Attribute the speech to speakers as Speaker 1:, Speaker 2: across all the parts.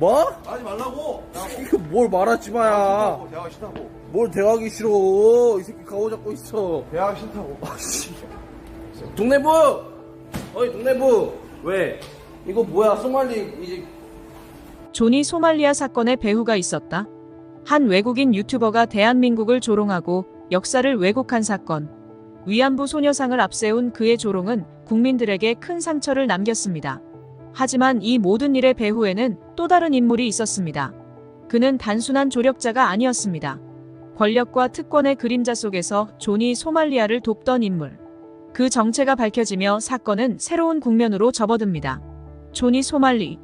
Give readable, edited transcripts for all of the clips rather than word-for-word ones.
Speaker 1: 뭐?
Speaker 2: 하지 말라고.
Speaker 1: 이거 뭘 말하지 마야.
Speaker 2: 대화가 싫다고.
Speaker 1: 뭘 대화하기 싫어. 이 새끼 가오 잡고 있어.
Speaker 2: 대화가 싫다고.
Speaker 1: 동네부! 어이 동네부! 왜? 이거 뭐야 소말리 이제.
Speaker 3: 조니 소말리아 사건의 배후가 있었다. 한 외국인 유튜버가 대한민국을 조롱하고 역사를 왜곡한 사건. 위안부 소녀상을 앞세운 그의 조롱은 국민들에게 큰 상처를 남겼습니다. 하지만 이 모든 일의 배후에는 또 다른 인물이 있었습니다. 그는 단순한 조력자가 아니었습니다. 권력과 특권의 그림자 속에서 조니 소말리아를 돕던 인물. 그 정체가 밝혀지며 사건은 새로운 국면으로 접어듭니다. 조니 소말리,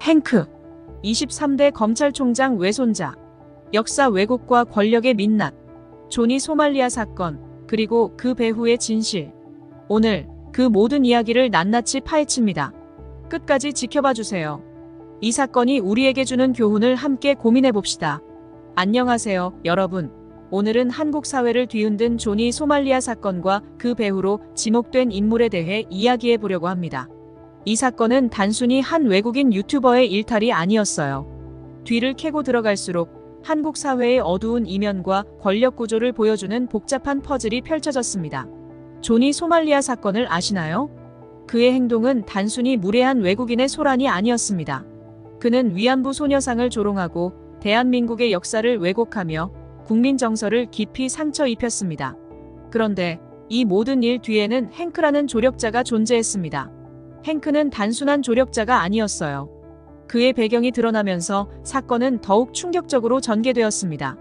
Speaker 3: 행크, 23대 검찰총장 외손자, 역사 왜곡과 권력의 민낯, 조니 소말리아 사건, 그리고 그 배후의 진실. 오늘 그 모든 이야기를 낱낱이 파헤칩니다. 끝까지 지켜봐 주세요. 이 사건이 우리에게 주는 교훈을 함께 고민해 봅시다. 안녕하세요, 여러분. 오늘은 한국 사회를 뒤흔든 조니 소말리아 사건과 그 배후로 지목된 인물에 대해 이야기해 보려고 합니다. 이 사건은 단순히 한 외국인 유튜버의 일탈이 아니었어요. 뒤를 캐고 들어갈수록 한국 사회의 어두운 이면과 권력 구조를 보여주는 복잡한 퍼즐이 펼쳐졌습니다. 조니 소말리아 사건을 아시나요? 그의 행동은 단순히 무례한 외국인의 소란이 아니었습니다. 그는 위안부 소녀상을 조롱하고 대한민국의 역사를 왜곡하며 국민 정서를 깊이 상처 입혔습니다. 그런데 이 모든 일 뒤에는 행크라는 조력자가 존재했습니다. 행크는 단순한 조력자가 아니었어요. 그의 배경이 드러나면서 사건은 더욱 충격적으로 전개되었습니다.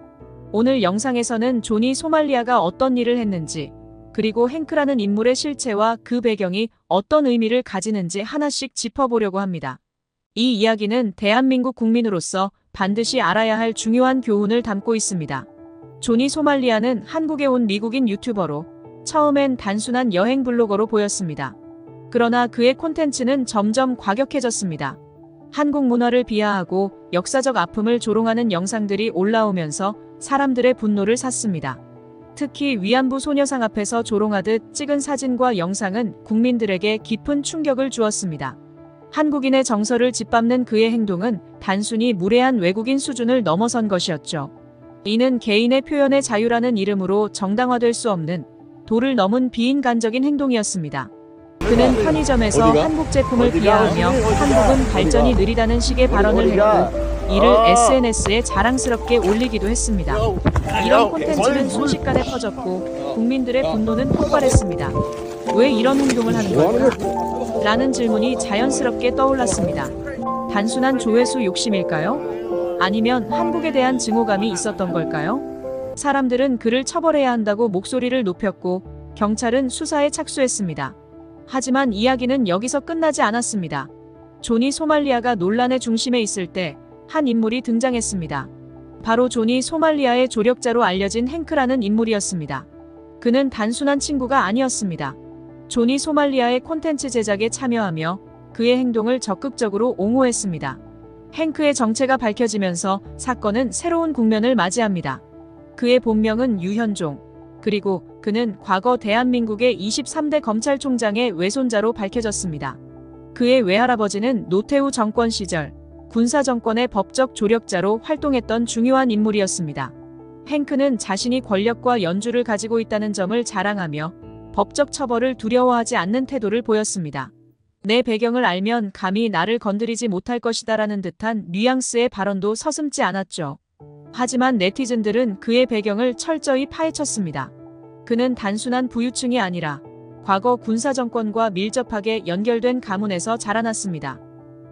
Speaker 3: 오늘 영상에서는 조니 소말리아가 어떤 일을 했는지, 그리고 행크라는 인물의 실체와 그 배경이 어떤 의미를 가지는지 하나씩 짚어보려고 합니다. 이 이야기는 대한민국 국민으로서 반드시 알아야 할 중요한 교훈을 담고 있습니다. 조니 소말리아는 한국에 온 미국인 유튜버로 처음엔 단순한 여행 블로거로 보였습니다. 그러나 그의 콘텐츠는 점점 과격해졌습니다. 한국 문화를 비하하고 역사적 아픔을 조롱하는 영상들이 올라오면서 사람들의 분노를 샀습니다. 특히 위안부 소녀상 앞에서 조롱하듯 찍은 사진과 영상은 국민들에게 깊은 충격을 주었습니다. 한국인의 정서를 짓밟는 그의 행동은 단순히 무례한 외국인 수준을 넘어선 것이었죠. 이는 개인의 표현의 자유라는 이름으로 정당화될 수 없는 도를 넘은 비인간적인 행동이었습니다. 그는 편의점에서
Speaker 1: 어디가?
Speaker 3: 한국 제품을
Speaker 1: 어디가?
Speaker 3: 비하하며 한국은 발전이
Speaker 1: 어디가?
Speaker 3: 느리다는 식의 발언을
Speaker 1: 어디가?
Speaker 3: 했고 이를 SNS에 자랑스럽게 올리기도 했습니다. 이런 콘텐츠는 순식간에 퍼졌고 국민들의 분노는 폭발했습니다. 왜 이런 행동을 하는 걸까? 라는 질문이 자연스럽게 떠올랐습니다. 단순한 조회수 욕심일까요? 아니면 한국에 대한 증오감이 있었던 걸까요? 사람들은 그를 처벌해야 한다고 목소리를 높였고 경찰은 수사에 착수했습니다. 하지만 이야기는 여기서 끝나지 않았습니다. 조니 소말리아가 논란의 중심에 있을 때 한 인물이 등장했습니다. 바로 조니 소말리아의 조력자로 알려진 행크라는 인물이었습니다. 그는 단순한 친구가 아니었습니다. 조니 소말리아의 콘텐츠 제작에 참여하며 그의 행동을 적극적으로 옹호했습니다. 행크의 정체가 밝혀지면서 사건은 새로운 국면을 맞이합니다. 그의 본명은 유현종, 그리고 그는 과거 대한민국의 23대 검찰총장의 외손자로 밝혀졌습니다. 그의 외할아버지는 노태우 정권 시절 군사정권의 법적 조력자로 활동했던 중요한 인물이었습니다. 행크는 자신이 권력과 연주를 가지고 있다는 점을 자랑하며 법적 처벌을 두려워하지 않는 태도를 보였습니다. 내 배경을 알면 감히 나를 건드리지 못할 것이다라는 듯한 뉘앙스의 발언도 서슴지 않았죠. 하지만 네티즌들은 그의 배경을 철저히 파헤쳤습니다. 그는 단순한 부유층이 아니라 과거 군사정권과 밀접하게 연결된 가문에서 자라났습니다.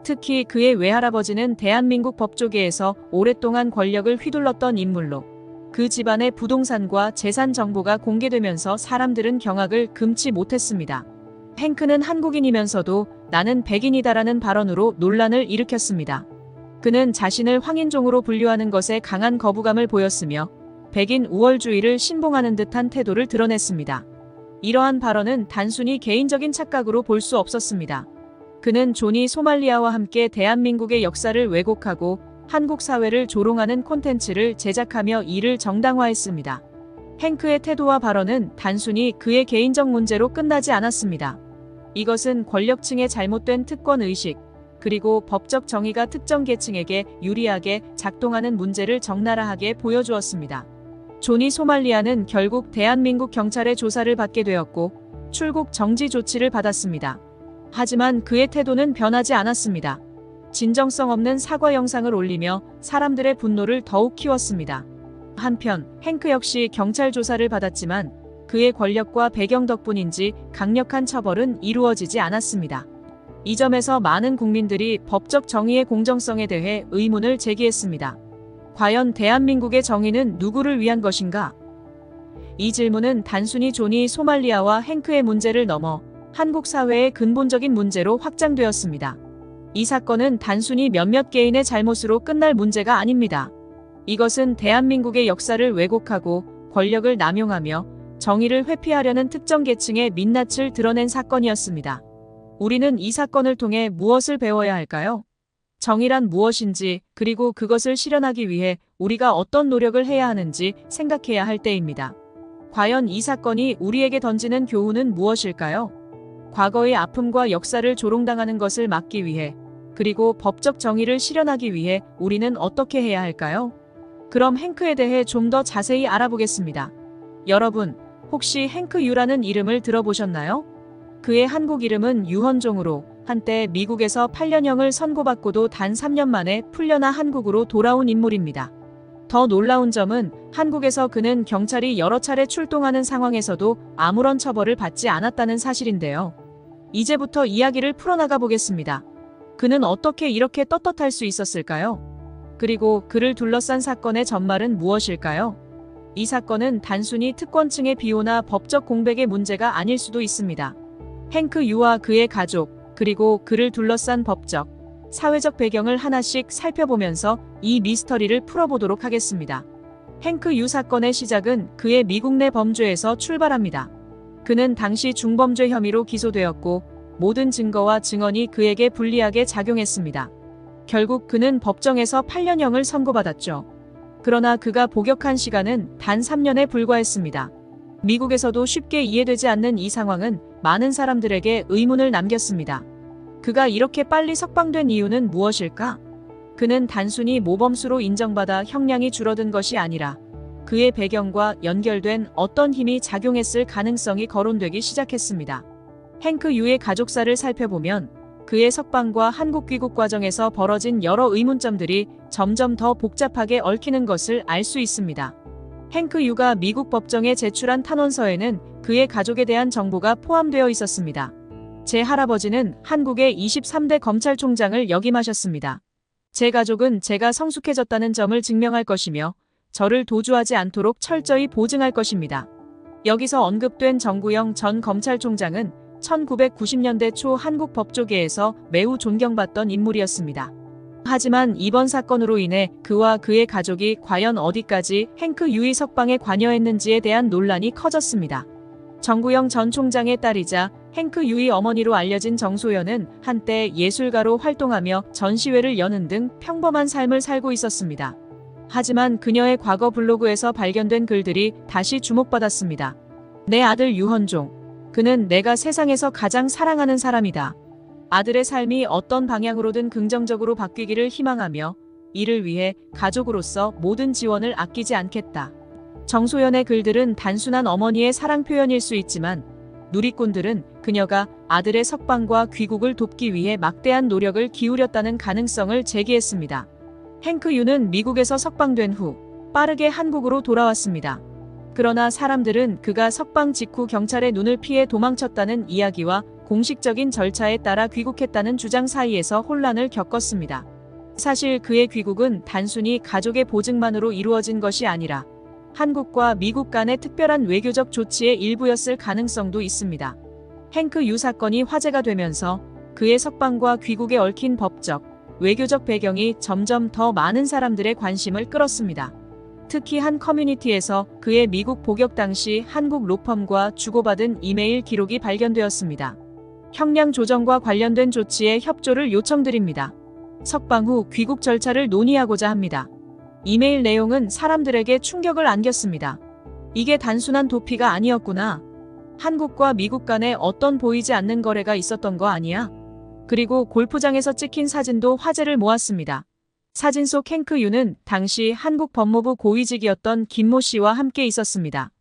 Speaker 3: 특히 그의 외할아버지는 대한민국 법조계에서 오랫동안 권력을 휘둘렀던 인물로 그 집안의 부동산과 재산 정보가 공개되면서 사람들은 경악을 금치 못했습니다. 행크는 한국인이면서도 나는 백인이다라는 발언으로 논란을 일으켰습니다. 그는 자신을 황인종으로 분류하는 것에 강한 거부감을 보였으며 백인 우월주의를 신봉하는 듯한 태도를 드러냈습니다. 이러한 발언은 단순히 개인적인 착각으로 볼 수 없었습니다. 그는 조니 소말리아와 함께 대한민국의 역사를 왜곡하고 한국 사회를 조롱하는 콘텐츠를 제작하며 이를 정당화했습니다. 행크의 태도와 발언은 단순히 그의 개인적 문제로 끝나지 않았습니다. 이것은 권력층의 잘못된 특권의식, 그리고 법적 정의가 특정 계층에게 유리하게 작동하는 문제를 적나라하게 보여주었습니다. 조니 소말리아는 결국 대한민국 경찰의 조사를 받게 되었고 출국 정지 조치를 받았습니다. 하지만 그의 태도는 변하지 않았습니다. 진정성 없는 사과 영상을 올리며 사람들의 분노를 더욱 키웠습니다. 한편 행크 역시 경찰 조사를 받았지만 그의 권력과 배경 덕분인지 강력한 처벌은 이루어지지 않았습니다. 이 점에서 많은 국민들이 법적 정의의 공정성에 대해 의문을 제기했습니다. 과연 대한민국의 정의는 누구를 위한 것인가? 이 질문은 단순히 조니 소말리아와 행크의 문제를 넘어 한국 사회의 근본적인 문제로 확장되었습니다. 이 사건은 단순히 몇몇 개인의 잘못으로 끝날 문제가 아닙니다. 이것은 대한민국의 역사를 왜곡하고 권력을 남용하며 정의를 회피하려는 특정 계층의 민낯을 드러낸 사건이었습니다. 우리는 이 사건을 통해 무엇을 배워야 할까요? 정의란 무엇인지, 그리고 그것을 실현하기 위해 우리가 어떤 노력을 해야 하는지 생각해야 할 때입니다. 과연 이 사건이 우리에게 던지는 교훈은 무엇일까요? 과거의 아픔과 역사를 조롱당하는 것을 막기 위해, 그리고 법적 정의를 실현하기 위해 우리는 어떻게 해야 할까요? 그럼 행크에 대해 좀 더 자세히 알아보겠습니다. 여러분, 혹시 행크 유라는 이름을 들어보셨나요? 그의 한국 이름은 유헌종으로 한때 미국에서 8년형을 선고받고도 단 3년 만에 풀려나 한국으로 돌아온 인물입니다. 더 놀라운 점은 한국에서 그는 경찰이 여러 차례 출동하는 상황에서도 아무런 처벌을 받지 않았다는 사실인데요. 이제부터 이야기를 풀어나가 보겠습니다. 그는 어떻게 이렇게 떳떳할 수 있었을까요? 그리고 그를 둘러싼 사건의 전말은 무엇일까요? 이 사건은 단순히 특권층의 비호나 법적 공백의 문제가 아닐 수도 있습니다. 행크 유와 그의 가족, 그리고 그를 둘러싼 법적, 사회적 배경을 하나씩 살펴보면서 이 미스터리를 풀어보도록 하겠습니다. 행크 유 사건의 시작은 그의 미국 내 범죄에서 출발합니다. 그는 당시 중범죄 혐의로 기소되었고 모든 증거와 증언이 그에게 불리하게 작용했습니다. 결국 그는 법정에서 8년형을 선고받았죠. 그러나 그가 복역한 시간은 단 3년에 불과했습니다. 미국에서도 쉽게 이해되지 않는 이 상황은 많은 사람들에게 의문을 남겼습니다. 그가 이렇게 빨리 석방된 이유는 무엇일까? 그는 단순히 모범수로 인정받아 형량이 줄어든 것이 아니라 그의 배경과 연결된 어떤 힘이 작용했을 가능성이 거론되기 시작했습니다. 행크 유의 가족사를 살펴보면 그의 석방과 한국 귀국 과정에서 벌어진 여러 의문점들이 점점 더 복잡하게 얽히는 것을 알 수 있습니다. 행크 유가 미국 법정에 제출한 탄원서에는 그의 가족에 대한 정보가 포함되어 있었습니다. 제 할아버지는 한국의 23대 검찰총장을 역임하셨습니다. 제 가족은 제가 성숙해졌다는 점을 증명할 것이며 저를 도주하지 않도록 철저히 보증할 것입니다. 여기서 언급된 정구영 전 검찰총장은 1990년대 초 한국 법조계에서 매우 존경받던 인물이었습니다. 하지만 이번 사건으로 인해 그와 그의 가족이 과연 어디까지 행크 유의 석방에 관여했는지에 대한 논란이 커졌습니다. 정구영 전 총장의 딸이자 행크 유의 어머니로 알려진 정소연은 한때 예술가로 활동하며 전시회를 여는 등 평범한 삶을 살고 있었습니다. 하지만 그녀의 과거 블로그에서 발견된 글들이 다시 주목받았습니다. 내 아들 유헌종. 그는 내가 세상에서 가장 사랑하는 사람이다. 아들의 삶이 어떤 방향으로든 긍정적으로 바뀌기를 희망하며 이를 위해 가족으로서 모든 지원을 아끼지 않겠다. 정소연의 글들은 단순한 어머니의 사랑 표현일 수 있지만 누리꾼들은 그녀가 아들의 석방과 귀국을 돕기 위해 막대한 노력을 기울였다는 가능성을 제기했습니다. 행크 유는 미국에서 석방된 후 빠르게 한국으로 돌아왔습니다. 그러나 사람들은 그가 석방 직후 경찰의 눈을 피해 도망쳤다는 이야기와 공식적인 절차에 따라 귀국했다는 주장 사이에서 혼란을 겪었습니다. 사실 그의 귀국은 단순히 가족의 보증만으로 이루어진 것이 아니라 한국과 미국 간의 특별한 외교적 조치의 일부였을 가능성도 있습니다. 행크 유 사건이 화제가 되면서 그의 석방과 귀국에 얽힌 법적, 외교적 배경이 점점 더 많은 사람들의 관심을 끌었습니다. 특히 한 커뮤니티에서 그의 미국 복역 당시 한국 로펌과 주고받은 이메일 기록이 발견되었습니다. 형량 조정과 관련된 조치에 협조를 요청드립니다. 석방 후 귀국 절차를 논의하고자 합니다. 이메일 내용은 사람들에게 충격을 안겼습니다. 이게 단순한 도피가 아니었구나. 한국과 미국 간에 어떤 보이지 않는 거래가 있었던 거 아니야? 그리고 골프장에서 찍힌 사진도 화제를 모았습니다. 사진 속 행크 유는 당시 한국 법무부 고위직이었던 김모 씨와 함께 있었습니다.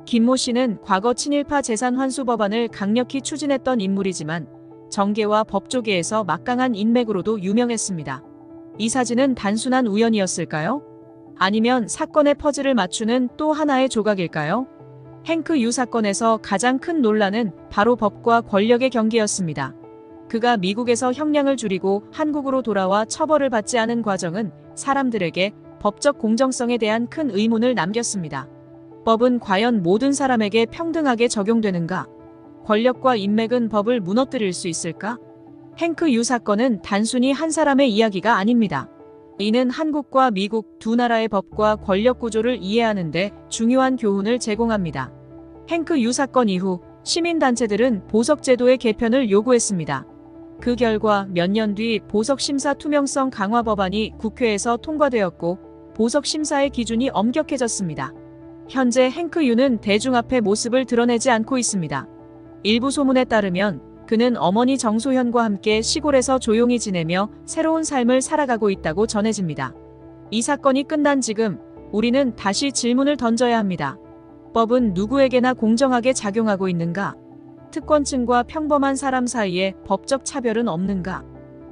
Speaker 3: 김모 씨는 과거 친일파 재산 환수 법안을 강력히 추진했던 인물이지만 정계와 법조계에서 막강한 인맥으로도 유명했습니다. 이 사진은 단순한 우연이었을까요? 아니면 사건의 퍼즐을 맞추는 또 하나의 조각일까요? 행크 유 사건에서 가장 큰 논란은 바로 법과 권력의 경계였습니다. 그가 미국에서 형량을 줄이고 한국으로 돌아와 처벌을 받지 않은 과정은 사람들에게 법적 공정성에 대한 큰 의문을 남겼습니다. 법은 과연 모든 사람에게 평등하게 적용되는가? 권력과 인맥은 법을 무너뜨릴 수 있을까? 행크 유 사건은 단순히 한 사람의 이야기가 아닙니다. 이는 한국과 미국 두 나라의 법과 권력 구조를 이해하는 데 중요한 교훈을 제공합니다. 행크 유 사건 이후 시민단체들은 보석제도의 개편을 요구했습니다. 그 결과 몇 년 뒤 보석심사 투명성 강화 법안이 국회에서 통과되었고 보석심사의 기준이 엄격해졌습니다. 현재 행크 유는 대중 앞에 모습을 드러내지 않고 있습니다. 일부 소문에 따르면 그는 어머니 정소현과 함께 시골에서 조용히 지내며 새로운 삶을 살아가고 있다고 전해집니다. 이 사건이 끝난 지금 우리는 다시 질문을 던져야 합니다. 법은 누구에게나 공정하게 작용하고 있는가? 특권층과 평범한 사람 사이에 법적 차별은 없는가?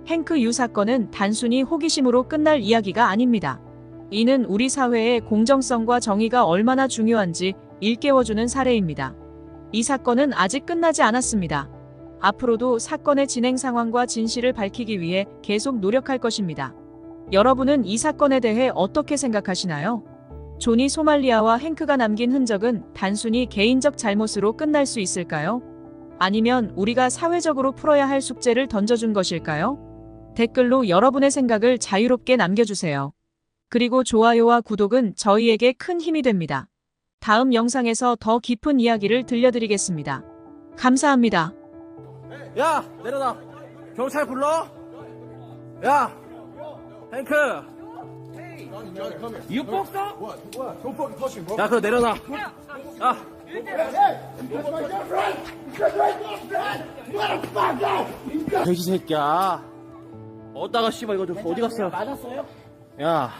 Speaker 3: 행크 유 사건은 단순히 호기심으로 끝날 이야기가 아닙니다. 이는 우리 사회의 공정성과 정의가 얼마나 중요한지 일깨워주는 사례입니다. 이 사건은 아직 끝나지 않았습니다. 앞으로도 사건의 진행 상황과 진실을 밝히기 위해 계속 노력할 것입니다. 여러분은 이 사건에 대해 어떻게 생각하시나요? 조니 소말리아와 행크가 남긴 흔적은 단순히 개인적 잘못으로 끝날 수 있을까요? 아니면 우리가 사회적으로 풀어야 할 숙제를 던져준 것일까요? 댓글로 여러분의 생각을 자유롭게 남겨주세요. 그리고 좋아요와 구독은 저희에게 큰 힘이 됩니다. 다음 영상에서 더 깊은 이야기를 들려드리겠습니다. 감사합니다.
Speaker 1: 야, 내려놔. 경찰 불러. 야, 행크.
Speaker 2: You boxer?
Speaker 4: Don't fucking touch him, bro.
Speaker 1: 야, 그거 내려놔. 야, 돼지 새끼야. 어디다가 씨발 이거 좀 어디 갔어?
Speaker 2: 맞았어요?
Speaker 1: 야.